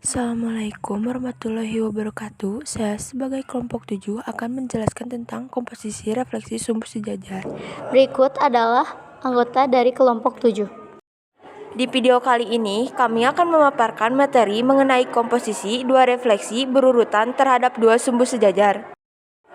Assalamualaikum warahmatullahi wabarakatuh. Saya sebagai kelompok 7 akan menjelaskan tentang komposisi refleksi sumbu sejajar. Berikut adalah anggota dari kelompok 7. Di video kali ini, kami akan memaparkan materi mengenai komposisi dua refleksi berurutan terhadap dua sumbu sejajar.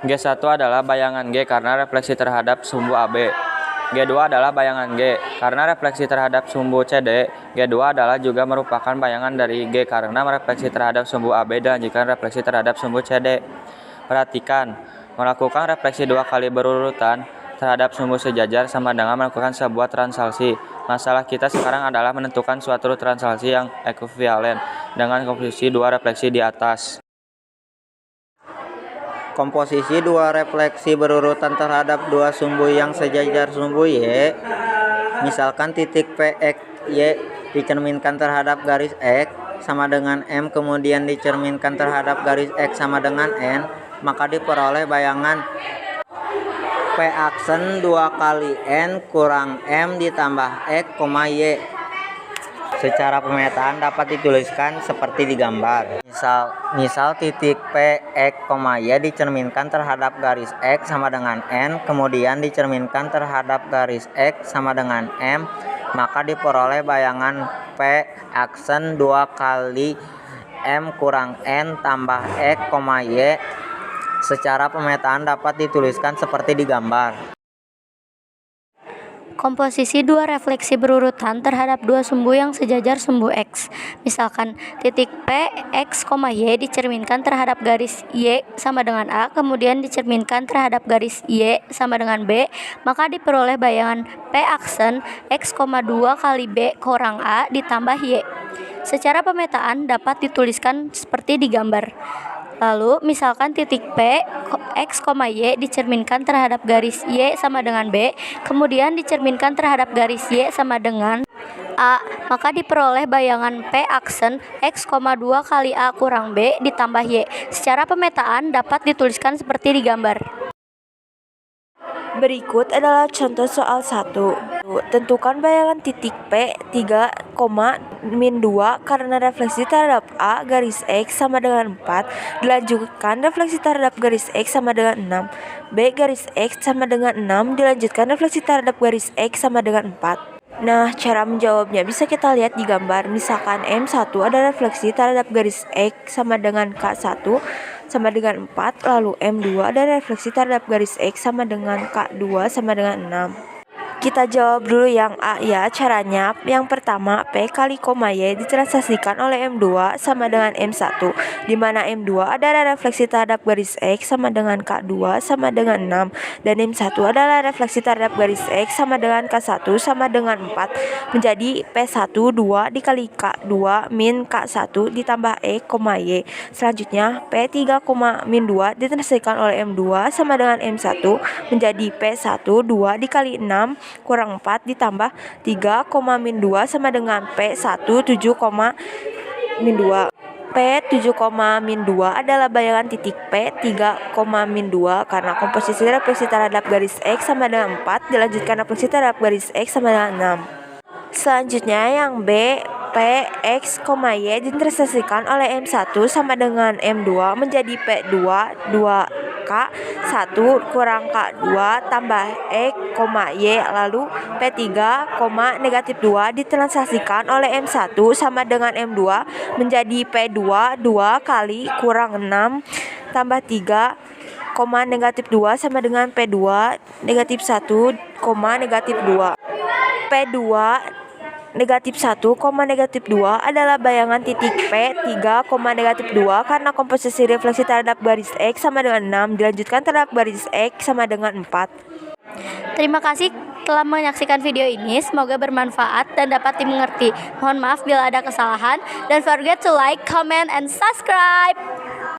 G1 adalah bayangan G karena refleksi terhadap sumbu AB. G2 adalah bayangan G karena refleksi terhadap sumbu CD. G2 adalah juga merupakan bayangan dari G karena refleksi terhadap sumbu AB dan jika refleksi terhadap sumbu CD. Perhatikan, melakukan refleksi dua kali berurutan terhadap sumbu sejajar sama dengan melakukan sebuah transaksi. Masalah kita sekarang adalah menentukan suatu transaksi yang ekuivalen dengan komposisi dua refleksi di atas. Komposisi dua refleksi berurutan terhadap dua sumbu yang sejajar sumbu Y. Misalkan titik P, X, Y dicerminkan terhadap garis X sama dengan M, kemudian dicerminkan terhadap garis X sama dengan N, maka diperoleh bayangan P aksen 2 kali N kurang M ditambah X, Y. Secara pemetaan dapat dituliskan seperti di gambar. Misal titik P, X, Y dicerminkan terhadap garis X sama dengan N, kemudian dicerminkan terhadap garis X sama dengan M, maka diperoleh bayangan P aksen 2 kali M kurang N tambah X, Y. Secara pemetaan dapat dituliskan seperti di gambar. Komposisi dua refleksi berurutan terhadap dua sumbu yang sejajar sumbu X. Misalkan titik P, X, Y dicerminkan terhadap garis Y sama dengan A, kemudian dicerminkan terhadap garis Y sama dengan B, maka diperoleh bayangan P aksen X, 2 kali B kurang A ditambah Y. Secara pemetaan dapat dituliskan seperti di gambar. Lalu, misalkan titik P, X, Y dicerminkan terhadap garis Y sama dengan B, kemudian dicerminkan terhadap garis Y sama dengan A, maka diperoleh bayangan P aksen X, 2 kali A kurang B ditambah Y. Secara pemetaan dapat dituliskan seperti di gambar. Berikut adalah contoh soal 1. Tentukan bayangan titik P 3, min 2 karena refleksi terhadap A garis X sama dengan 4, dilanjutkan refleksi terhadap garis X sama dengan 6. B garis X sama dengan 6, dilanjutkan refleksi terhadap garis X sama dengan 4. Nah, cara menjawabnya bisa kita lihat di gambar. Misalkan M1 ada refleksi terhadap garis X sama dengan K1 sama dengan 4, lalu M2 ada refleksi terhadap garis X sama dengan K2 sama dengan 6. Kita jawab dulu yang A ya. Caranya, yang pertama P kali Y ditransaksikan oleh M2 sama dengan M1, di mana M2 adalah refleksi terhadap garis X sama dengan K2 sama dengan 6, dan M1 adalah refleksi terhadap garis X sama dengan K1 sama dengan 4, menjadi P1 2 dikali K2 min K1 ditambah E, Y. Selanjutnya, P3, min 2 ditransaksikan oleh M2 sama dengan M1, menjadi P1 2 dikali 6 kurang 4 ditambah 3, min 2 sama dengan P1 7, min 2. P7, min 2 adalah bayangan titik P 3, min 2 karena komposisi refleksi terhadap garis X sama dengan 4, dilanjutkan refleksi terhadap garis X sama dengan 6. Selanjutnya yang B, P, X, Y ditransaksikan oleh M1 sama dengan M2 menjadi P2 2K1 kurang K2 tambah X, Y, lalu P3, negatif 2 ditransaksikan oleh M1 sama dengan M2 menjadi P2 2 kali kurang 6 tambah 3, negatif 2 sama dengan P2 negatif 1, negatif 2. P2 negatif 1, negatif 2 adalah bayangan titik P 3, negatif 2 karena komposisi refleksi terhadap garis X sama dengan 6, dilanjutkan terhadap garis X sama dengan 4. Terima kasih telah menyaksikan video ini, semoga bermanfaat dan dapat dimengerti. Mohon maaf bila ada kesalahan, dan forget to like, comment, and subscribe.